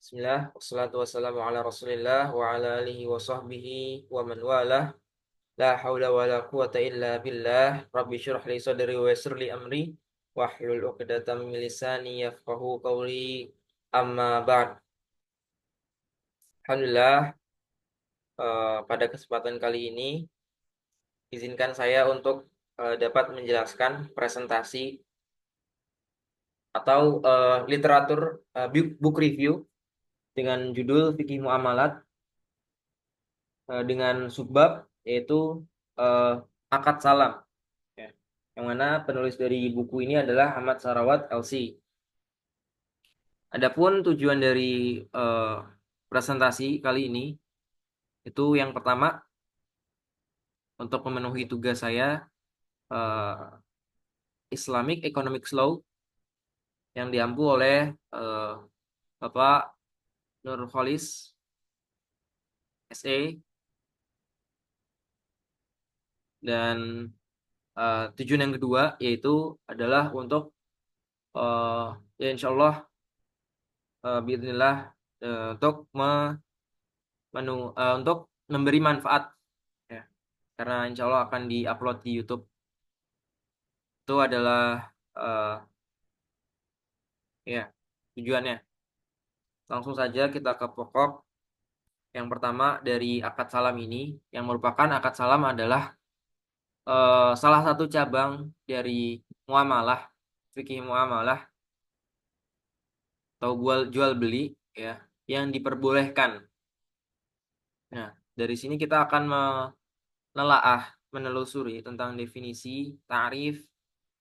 Bismillah, wassalatu wassalamu ala rasulillah wa ala alihi wa sahbihi wa man walah. La hawla wa la quwata illa billah. Rabbi syrah li sadri wa yassir li amri wahlul 'uqdatam min lisani yafqahu qawli. Amma ba'd. Alhamdulillah, pada kesempatan kali ini izinkan saya untuk dapat menjelaskan presentasi atau literatur book review dengan judul Fikih Muamalat dengan subbab yaitu eh, akad salam, ya. Yang mana penulis dari buku ini adalah Ahmad Sarawat LC. Adapun tujuan dari eh, presentasi kali ini itu yang pertama untuk memenuhi tugas saya, eh, Islamic Economics Law yang diampu oleh eh, Bapak Nurholis SE, dan tujuan yang kedua yaitu adalah untuk eh, ya insya Allah, bismillah, untuk untuk memberi manfaat, ya, karena insya Allah akan diupload di YouTube. Itu adalah eh, ya tujuannya. Langsung saja kita ke pokok. Yang pertama dari akad salam ini, yang merupakan akad salam adalah salah satu cabang dari muamalah, fikih muamalah atau jual beli, ya, yang diperbolehkan. Nah, dari sini kita akan menelaah, menelusuri tentang definisi, ta'rif,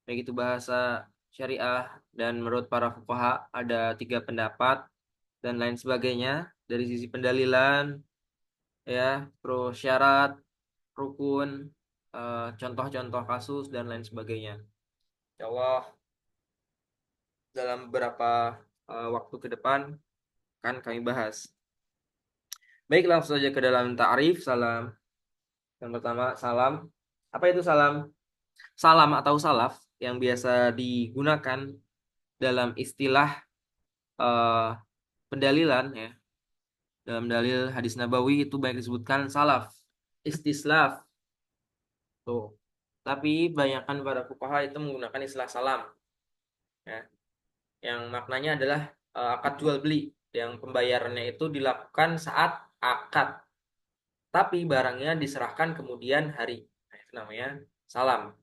baik itu bahasa syariah, dan menurut para fuqaha ada 3 pendapat dan lain sebagainya. Dari sisi pendalilan, ya, terus syarat, rukun, contoh-contoh kasus dan lain sebagainya. Insya Allah dalam beberapa waktu ke depan akan kami bahas. Baik, langsung saja ke dalam ta'rif salam. Yang pertama, salam. Apa itu salam? Salam atau salaf yang biasa digunakan dalam istilah eh, pendalilan, ya. Dalam dalil hadis Nabawi itu banyak disebutkan salaf, istislaf. Tuh. Tapi banyakkan para fuqaha itu menggunakan istilah salam, ya, yang maknanya adalah akad jual beli yang pembayarannya itu dilakukan saat akad, tapi barangnya diserahkan kemudian hari. Nah, itu namanya salam,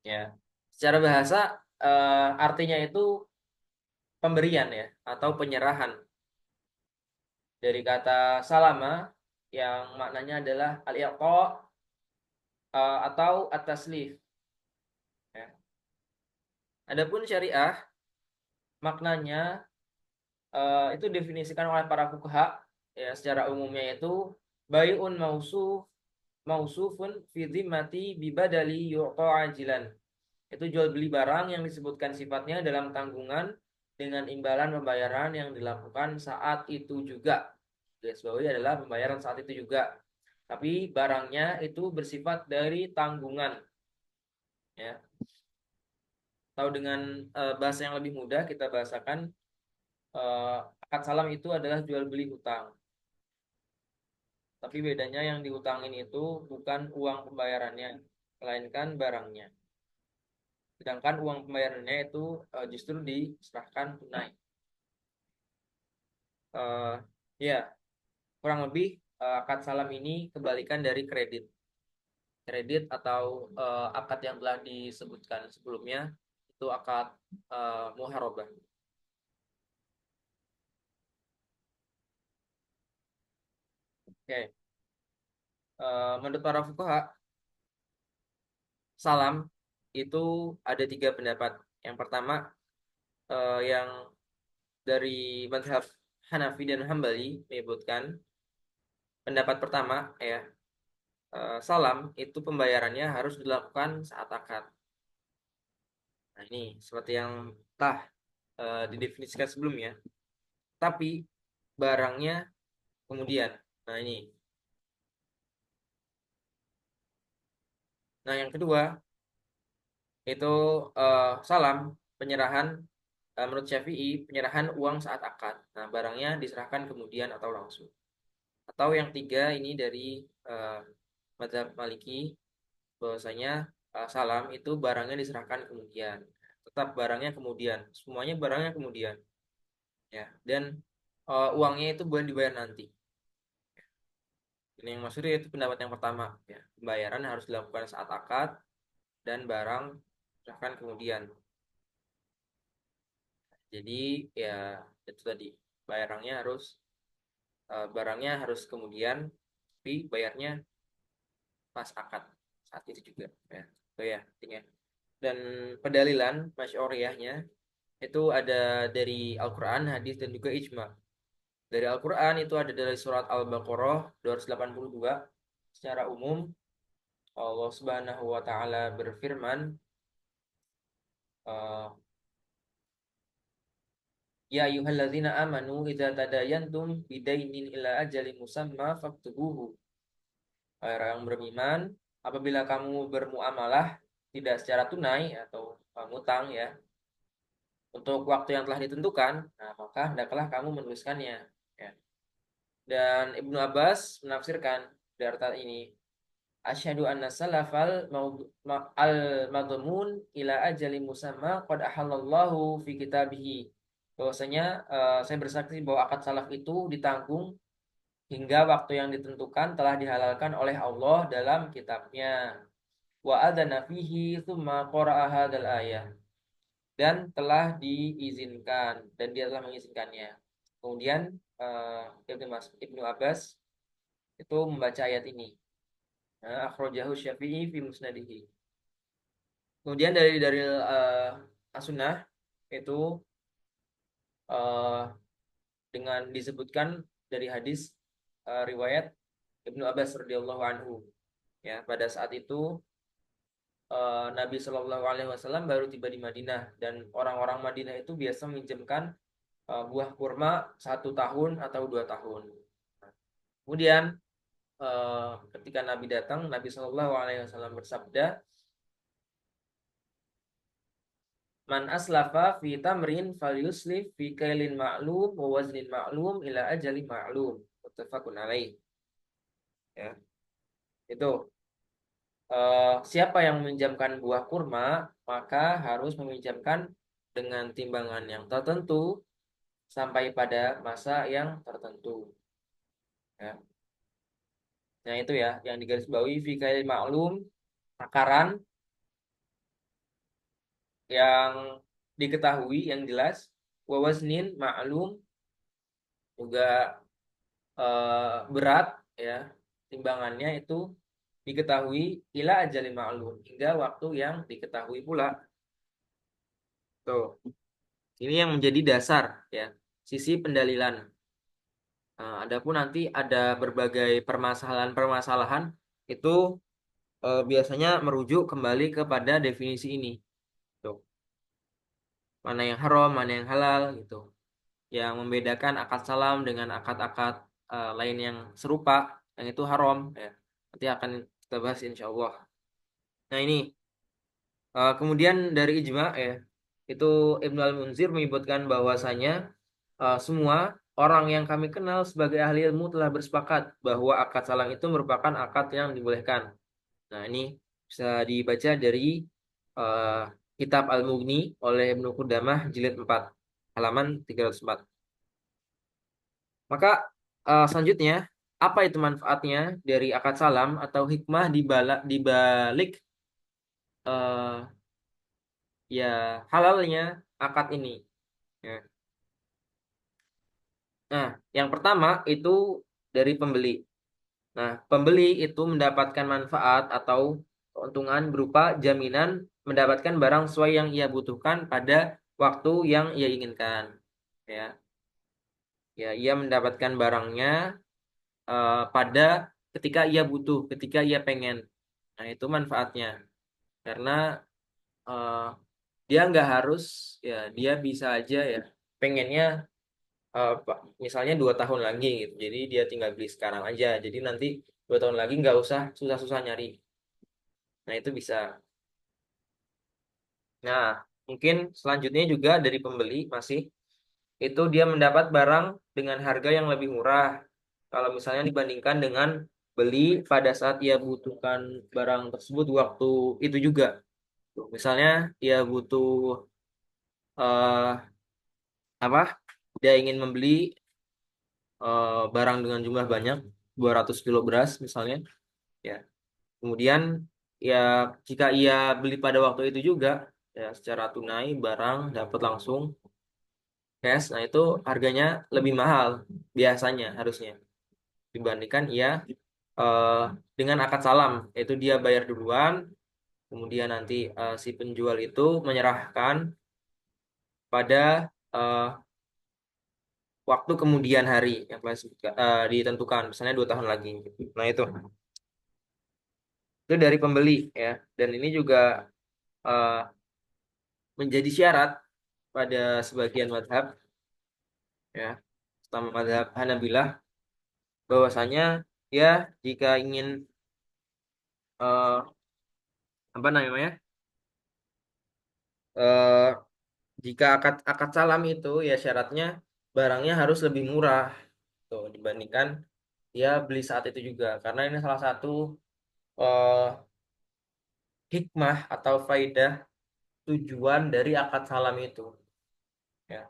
ya. Secara bahasa artinya itu pemberian, ya, atau penyerahan. Dari kata salama yang maknanya adalah al-iqa atau at-taslif, ya. Adapun syariah maknanya itu definisikan oleh para fuqaha, ya, secara umumnya itu bai'un mausufun fi dhimmati bibadali yuqa ajilan. Itu jual beli barang yang disebutkan sifatnya dalam tanggungan dengan imbalan pembayaran yang dilakukan saat itu juga. Garis bawahi adalah pembayaran saat itu juga. Tapi barangnya itu bersifat dari tanggungan, ya. Atau dengan bahasa yang lebih mudah kita bahasakan, akad salam itu adalah jual beli hutang. Tapi bedanya yang dihutangin itu bukan uang pembayarannya, melainkan barangnya. Sedangkan uang pembayarannya itu justru diserahkan tunai. Eh, ya, kurang lebih akad salam ini kebalikan dari kredit. Kredit atau akad yang telah disebutkan sebelumnya itu akad muharabah. Oke. Menurut para fuqaha, salam itu ada 3 pendapat. Yang pertama, yang dari mazhab Hanafi dan Hambali menyebutkan pendapat pertama, ya, salam itu pembayarannya harus dilakukan saat akad. Nah, ini seperti yang telah didefinisikan sebelumnya. Tapi barangnya kemudian. Nah, ini. Nah, yang kedua itu salam penyerahan menurut Syafi'i penyerahan uang saat akad. Nah, barangnya diserahkan kemudian atau langsung. Atau yang tiga ini dari uh, mazhab Maliki, bahwasanya salam itu barangnya diserahkan kemudian. Tetap barangnya kemudian, semuanya barangnya kemudian, ya. Dan uangnya itu boleh dibayar nanti. Ini yang maksudnya itu pendapat yang pertama, ya. Pembayaran harus dilakukan saat akad dan barang diserahkan kemudian. Jadi ya itu tadi barangnya harus kemudian, tapi bayarnya pas akad saat itu juga, ya. Oh ya intinya. Dan pendalilan masyariyahnya itu ada dari Al-Quran, hadis dan juga ijma. Dari Al-Quran itu ada dari surat Al-Baqarah 282. Secara umum Allah Subhanahu wa taala berfirman, eh, ya ayyuhalladzina amanu idza tadayantum bidainin ila ajalin musamma faktubuhu. Hai orang yang beriman, apabila kamu bermuamalah tidak secara tunai atau ngutang, ya, untuk waktu yang telah ditentukan, nah maka hendaklah kamu menuliskannya, ya. Dan Ibnu Abbas menafsirkan dari ini, asyhadu anna salafal al madmun ila ajali musamma qad ahallallahu fi kitabihi. Bahwasanya saya bersaksi bahwa akad salaf itu ditanggung hingga waktu yang ditentukan telah dihalalkan oleh Allah dalam kitabnya. Wa adzana fihi tsumma qara'a hadzal ayah, dan telah diizinkan dan dia telah mengizinkannya. Kemudian Ibnu Abbas itu membaca ayat ini. Akhrajahu Syafi'i fi musnadihi. Kemudian dari As-Sunnah itu uh, dengan disebutkan dari hadis riwayat Ibnu Abbas radhiyallahu anhu, ya, pada saat itu Nabi Shallallahu Alaihi Wasallam baru tiba di Madinah dan orang-orang Madinah itu biasa meminjamkan buah kurma 1 tahun atau 2 tahun. Kemudian ketika Nabi datang, Nabi Shallallahu Alaihi Wasallam bersabda, man aslafa fi tamrin falyuslif fi kailin ma'lum wa waznin ma'lum ila ajali ma'lum. Muttafaqun alaih. Ya, itu siapa yang meminjamkan buah kurma maka harus meminjamkan dengan timbangan yang tertentu sampai pada masa yang tertentu, ya. Nah, itu ya yang digarisbawahi fi kailin ma'lum, takaran yang diketahui yang jelas, wa waznin ma'lum, juga berat, ya, timbangannya itu diketahui, ila ajali ma'lum, hingga waktu yang diketahui pula. Tuh, ini yang menjadi dasar, ya, sisi pendalilan. Adapun nanti ada berbagai permasalahan-permasalahan itu biasanya merujuk kembali kepada definisi ini. Tuh, mana yang haram, mana yang halal, gitu. Yang membedakan akad salam dengan akad-akad lain yang serupa, yang itu haram, ya. Nanti akan kita bahas insya Allah. Nah, ini kemudian dari ijma, ya, itu Ibnu Al-Munzir menyebutkan bahwasanya semua orang yang kami kenal sebagai ahli ilmu telah bersepakat bahwa akad salam itu merupakan akad yang dibolehkan. Nah, ini bisa dibaca dari uh, kitab Al-Mughni oleh Ibnu Qudamah jilid 4 halaman 304. Maka selanjutnya, apa itu manfaatnya dari akad salam atau hikmah di balik eh, ya halalnya akad ini, ya. Nah, yang pertama itu dari pembeli. Nah, pembeli itu mendapatkan manfaat atau keuntungan berupa jaminan mendapatkan barang sesuai yang ia butuhkan pada waktu yang ia inginkan, ya. Ya, ia mendapatkan barangnya pada ketika ia butuh, ketika ia pengen. Nah, itu manfaatnya. Karena eh, dia nggak harus, ya, dia bisa aja, ya, pengennya misalnya 2 tahun lagi gitu. Jadi dia tinggal beli sekarang aja. Jadi nanti 2 tahun lagi nggak usah susah-susah nyari. Nah, itu bisa. Nah, mungkin selanjutnya juga dari pembeli masih itu dia mendapat barang dengan harga yang lebih murah. Kalau misalnya dibandingkan dengan beli pada saat ia butuhkan barang tersebut waktu itu juga. Misalnya ia butuh eh, apa? Dia ingin membeli barang dengan jumlah banyak, 200 kilo beras misalnya, ya. Kemudian ya jika ia beli pada waktu itu juga ya secara tunai barang dapat langsung cash, nah itu harganya lebih mahal biasanya harusnya dibandingkan ia eh, dengan akad salam, yaitu dia bayar duluan, kemudian nanti si penjual itu menyerahkan pada waktu kemudian hari yang telah ditentukan, misalnya 2 tahun lagi. Nah itu dari pembeli ya, dan ini juga eh, menjadi syarat pada sebagian madhab ya, terutama madhab Hanabilah, bahwasanya ya jika ingin eh, apa namanya eh, jika akad akad salam itu ya syaratnya barangnya harus lebih murah tuh dibandingkan dia beli saat itu juga, karena ini salah satu eh, hikmah atau faidah tujuan dari akad salam itu ya.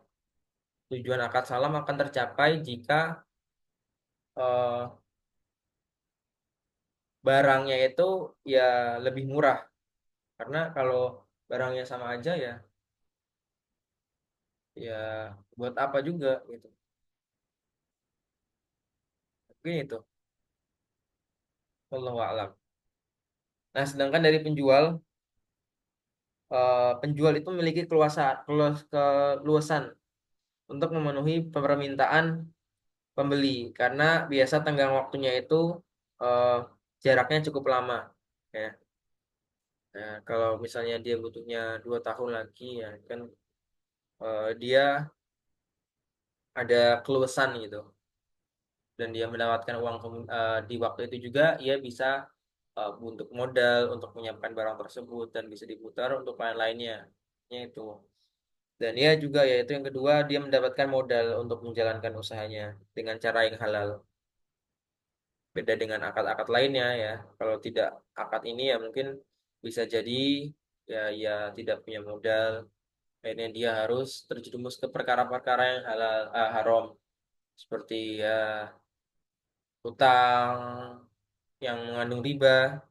Tujuan akad salam akan tercapai jika eh, barangnya itu ya lebih murah, karena kalau barangnya sama aja ya ya buat apa juga gitu, mungkin itu wallahu a'lam. Nah sedangkan dari penjual, penjual itu memiliki keluasan untuk memenuhi permintaan pembeli, karena biasa tenggang waktunya itu eh, jaraknya cukup lama ya. Nah, kalau misalnya dia butuhnya 2 tahun lagi ya kan, dia ada keluasan gitu, dan dia mendapatkan uang di waktu itu juga ia bisa untuk modal untuk menyiapkan barang tersebut dan bisa diputar untuk lain-lainnya. Itu dan dia juga yaitu yang kedua, dia mendapatkan modal untuk menjalankan usahanya dengan cara yang halal, beda dengan akad-akad lainnya ya. Kalau tidak akad ini ya mungkin bisa jadi ya tidak punya modal, akhirnya dia harus terjerumus ke perkara-perkara yang haram, seperti ya utang yang mengandung riba,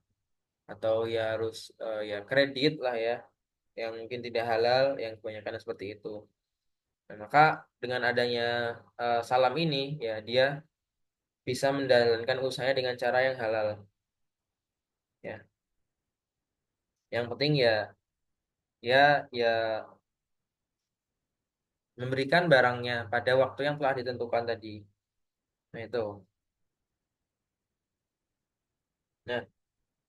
atau ya harus ya kredit lah ya yang mungkin tidak halal, yang kebanyakan seperti itu. Nah, maka dengan adanya salam ini ya dia bisa menjalankan usahanya dengan cara yang halal ya. Yang penting ya memberikan barangnya pada waktu yang telah ditentukan tadi. Nah itu. Nah,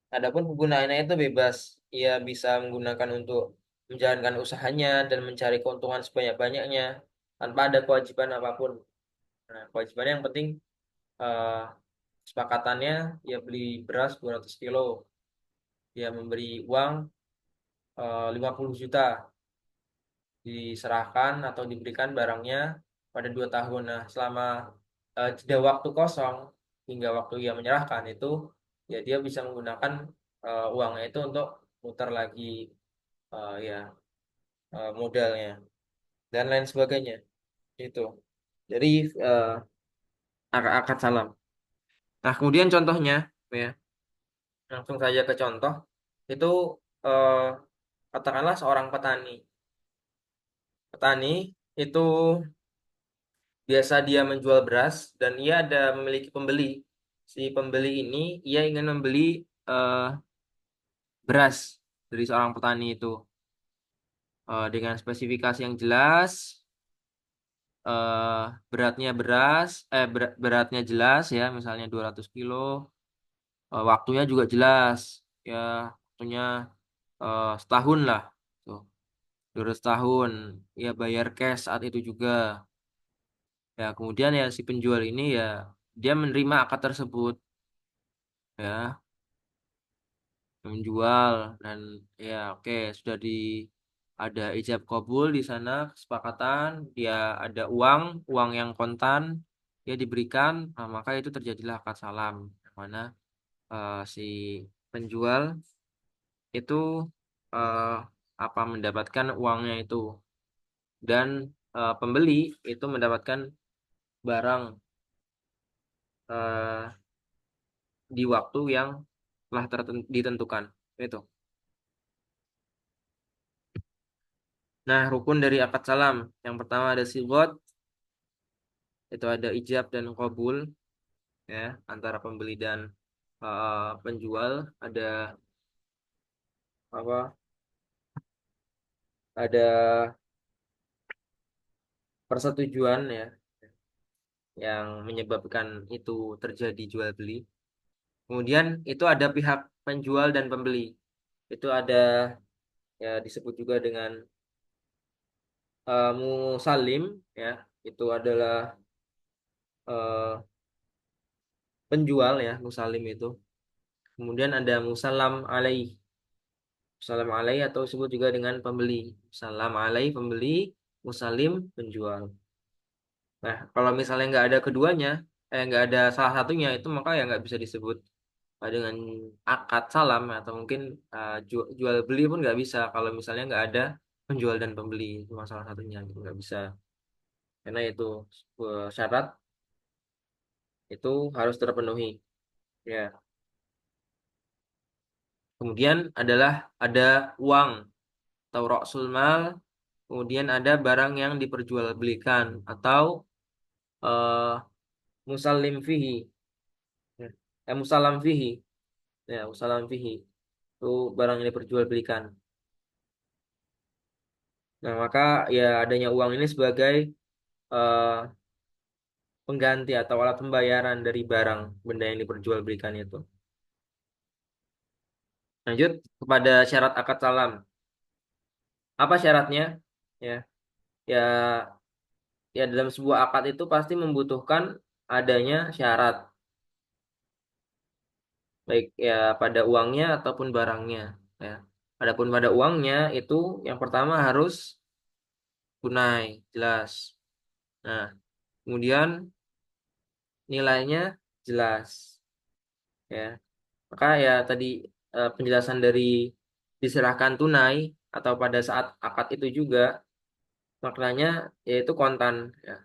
adapun penggunaannya itu bebas. Ia bisa menggunakan untuk menjalankan usahanya dan mencari keuntungan sebanyak-banyaknya tanpa ada kewajiban apapun. Nah, kewajibannya yang penting eh, kesepakatannya ya beli beras 200 kilo, dia memberi uang 50 juta, diserahkan atau diberikan barangnya pada 2 tahun. Nah, selama jeda waktu kosong hingga waktu ia menyerahkan itu, ya dia bisa menggunakan uangnya itu untuk mutar lagi ya modalnya dan lain sebagainya. Itu. Jadi eh, akad salam. Nah, kemudian contohnya ya, langsung saja ke contoh. Itu eh, katakanlah seorang petani. Petani itu biasa dia menjual beras dan ia ada memiliki pembeli. Si pembeli ini ia ingin membeli eh, beras dari seorang petani itu dengan spesifikasi yang jelas, beratnya beratnya jelas ya, misalnya 200 kilo, waktunya juga jelas ya, waktunya setahun lah tuh, 200 tahun, ya bayar cash saat itu juga. Ya, kemudian ya si penjual ini ya dia menerima akad tersebut ya, menjual dan ya oke sudah ada ijab kabul di sana, kesepakatan, dia ada uang, uang yang kontan, dia diberikan, nah, maka itu terjadilah akad salam, yang mana si penjual itu eh, apa mendapatkan uangnya itu dan pembeli itu mendapatkan barang eh, di waktu yang telah ditentukan itu. Nah, rukun dari akad salam yang pertama ada sigot, itu ada ijab dan qabul ya antara pembeli dan penjual, ada apa? Ada persetujuan ya yang menyebabkan itu terjadi jual beli. Kemudian itu ada pihak penjual dan pembeli. Itu ada ya disebut juga dengan musalim ya. Itu adalah eh, penjual ya, musalim itu. Kemudian ada musalam alaih. Musalam alaih atau disebut juga dengan pembeli. Musalam alaih pembeli, musalim penjual. Nah, kalau misalnya nggak ada keduanya, nggak ada salah satunya itu maka ya nggak bisa disebut dengan akad salam atau mungkin jual beli pun nggak bisa kalau misalnya nggak ada penjual dan pembeli itu salah satunya gitu nggak bisa karena itu syarat itu harus terpenuhi ya. Kemudian adalah ada uang atau roksul mal, kemudian ada barang yang diperjualbelikan atau eh, musallim fihi, ya. Musallam fihi, ya musallam fihi itu barang yang diperjualbelikan. Nah, maka ya adanya uang ini sebagai eh, pengganti atau alat pembayaran dari barang benda yang diperjualbelikan itu. Lanjut kepada syarat akad salam. Apa syaratnya? Ya, ya, ya dalam sebuah akad itu pasti membutuhkan adanya syarat, baik ya pada uangnya ataupun barangnya. Ya, adapun pada uangnya itu yang pertama harus tunai, jelas. Nah, kemudian nilainya jelas. Ya, maka ya tadi penjelasan dari diserahkan tunai atau pada saat akad itu juga maknanya yaitu kontan ya.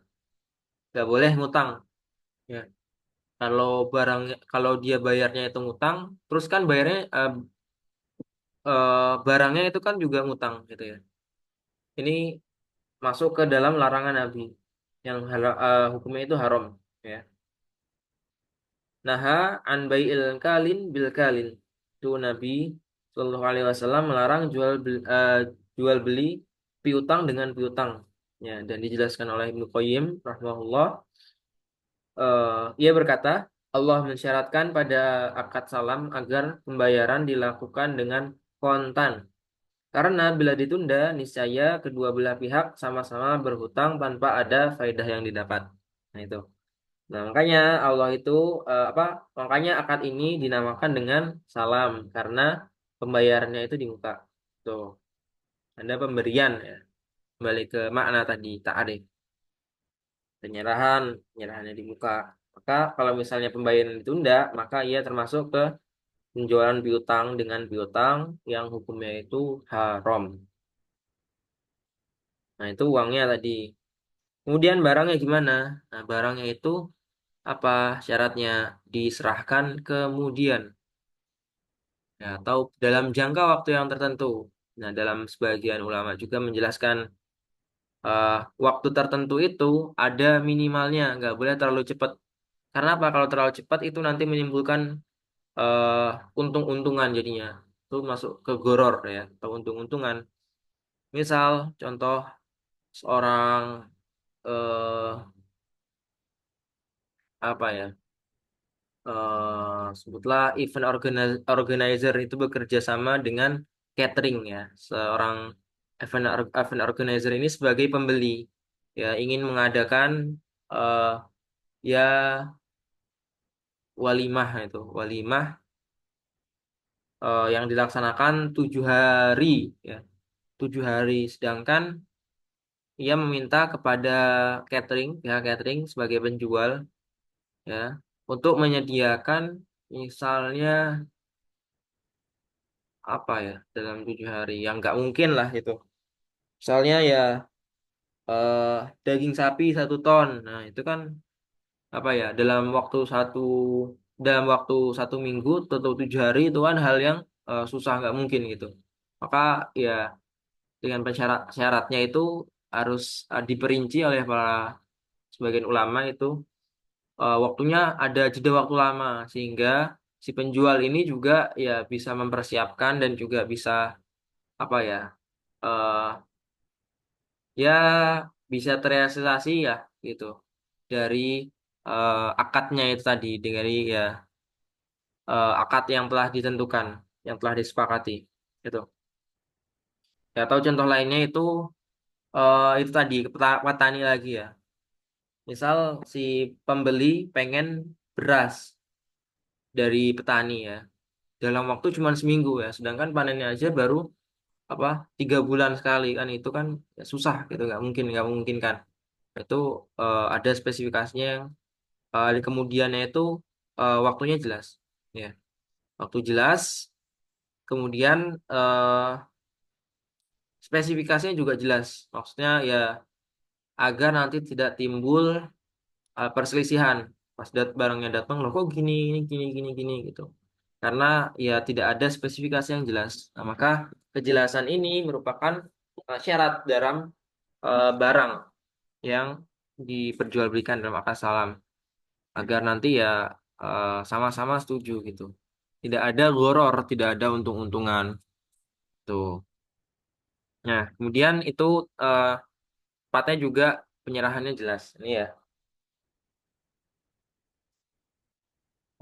Nggak boleh ngutang ya. Kalau barang kalau dia bayarnya itu ngutang, terus kan bayarnya barangnya itu kan juga ngutang gitu ya. Ini masuk ke dalam larangan Nabi yang hukumnya itu haram ya. Naha an bai'il kalin bil kalin. Itu Nabi Shallallahu Alaihi Wasallam melarang jual beli piutang dengan piutang. Ya, dan dijelaskan oleh Ibnu Qayyim rahimahullah. Ia berkata, Allah mensyaratkan pada akad salam agar pembayaran dilakukan dengan kontan. Karena bila ditunda, niscaya kedua belah pihak sama-sama berhutang tanpa ada faedah yang didapat. Nah, itu. Nah, makanya Allah itu apa? Makanya akad ini dinamakan dengan salam karena pembayarannya itu di muka. Tuh, ada pemberian ya. Kembali ke makna tadi ta'arif, penyerahannya di muka. Maka kalau misalnya pembayaran ditunda, maka ia termasuk ke penjualan piutang dengan piutang yang hukumnya itu haram. Nah, itu uangnya tadi. Kemudian barangnya gimana? Nah, barangnya itu apa syaratnya? Diserahkan kemudian. Ya, atau dalam jangka waktu yang tertentu. Nah, dalam sebagian ulama juga menjelaskan eh, waktu tertentu itu ada minimalnya, nggak boleh terlalu cepat. Karena apa? Kalau terlalu cepat itu nanti menimbulkan eh, untung-untungan jadinya. Itu masuk ke goror ya, atau untung-untungan. Misal, contoh seorang apa ya? Sebutlah event organizer itu bekerja sama dengan catering ya. Seorang event organizer ini sebagai pembeli ya ingin mengadakan eh, ya walimah itu walimah yang dilaksanakan 7 hari ya 7 hari. Sedangkan ia meminta kepada pihak catering sebagai penjual ya untuk menyediakan misalnya apa ya dalam 7 hari yang nggak mungkin lah itu. Misalnya ya eh, daging sapi 1 ton. Nah itu kan apa ya dalam waktu 1 minggu atau 7 hari itu kan hal yang susah nggak mungkin gitu. Maka ya dengan syaratnya itu harus diperinci oleh para sebagian ulama itu waktunya ada jeda waktu lama sehingga si penjual ini juga ya bisa mempersiapkan dan juga bisa apa ya eh, ya bisa terrealisasi ya gitu dari akadnya itu tadi dari ya akad yang telah ditentukan yang telah disepakati gitu ya atau contoh lainnya itu tadi petani lagi ya misal si pembeli pengen beras dari petani ya dalam waktu cuma seminggu ya sedangkan panennya aja baru apa 3 bulan sekali kan itu kan ya susah gitu nggak mungkin kan itu ada spesifikasinya yang di kemudiannya itu waktunya jelas ya waktu jelas kemudian spesifikasinya juga jelas maksudnya ya agar nanti tidak timbul perselisihan pas barangnya datang loh kok gini gini gini gini gitu karena ya tidak ada spesifikasi yang jelas nah, maka kejelasan ini merupakan syarat dalam barang yang diperjualbelikan dalam akad salam agar nanti ya sama-sama setuju gitu. Tidak ada goror, tidak ada untung-untungan tuh. Nah, kemudian itu eh, tepatnya juga penyerahannya jelas. Ini ya.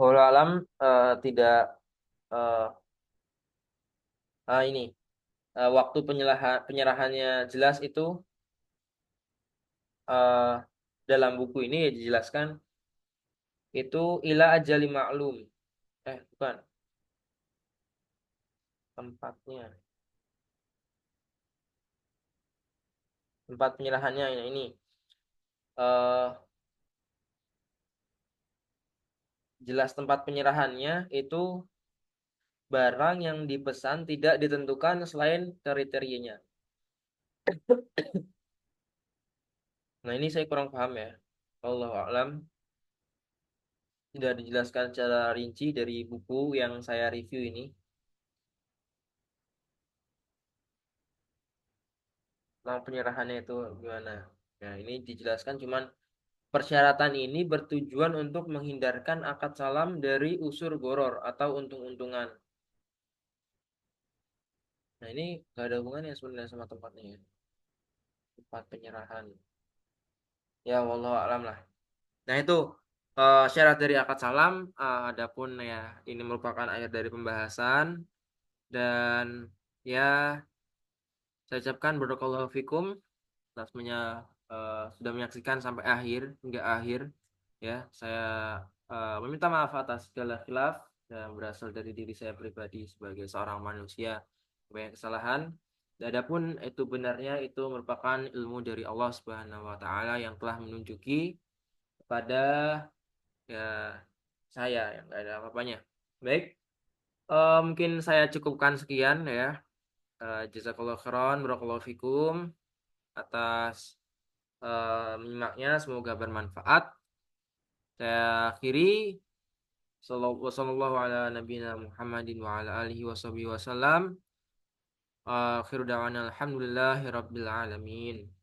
Walau alam tidak eh, ini waktu penyerahannya jelas itu eh, dalam buku ini ya dijelaskan itu ila ajali maklum. Bukan tempatnya. Tempat penyerahannya ini. eh Jelas tempat penyerahannya itu barang yang dipesan tidak ditentukan selain kriterianya. Nah, ini saya kurang paham ya. Allah alam tidak dijelaskan secara rinci dari buku yang saya review ini. Nah, penyerahannya itu gimana? Nah, ini dijelaskan cuman persyaratan ini bertujuan untuk menghindarkan akad salam dari usur goror atau untung-untungan. Nah, ini gak ada hubungannya sebenarnya sama tempatnya ya. Tempat penyerahan. Ya, wallahu alam lah. Nah itu syarat dari akad salam. Adapun ya ini merupakan akhir dari pembahasan dan ya saya ucapkan barakallahu fikum atasnya sudah menyaksikan sampai akhir hingga akhir ya saya meminta maaf atas segala khilaf yang berasal dari diri saya pribadi sebagai seorang manusia banyak kesalahan. Dan adapun itu benarnya itu merupakan ilmu dari Allah Subhanahu wa taala yang telah menunjuki kepada ya saya yang nggak ada apa-apanya. Baik, mungkin saya cukupkan sekian ya. Jazakallahu khairan, barakallahu fikum atas menyimaknya. Semoga bermanfaat. Saya akhiri. Sallallahu ala nabiyina Muhammadin wa ala alihi wa wasallam. Akhiru da'wana alhamdulillahi rabbil alamin.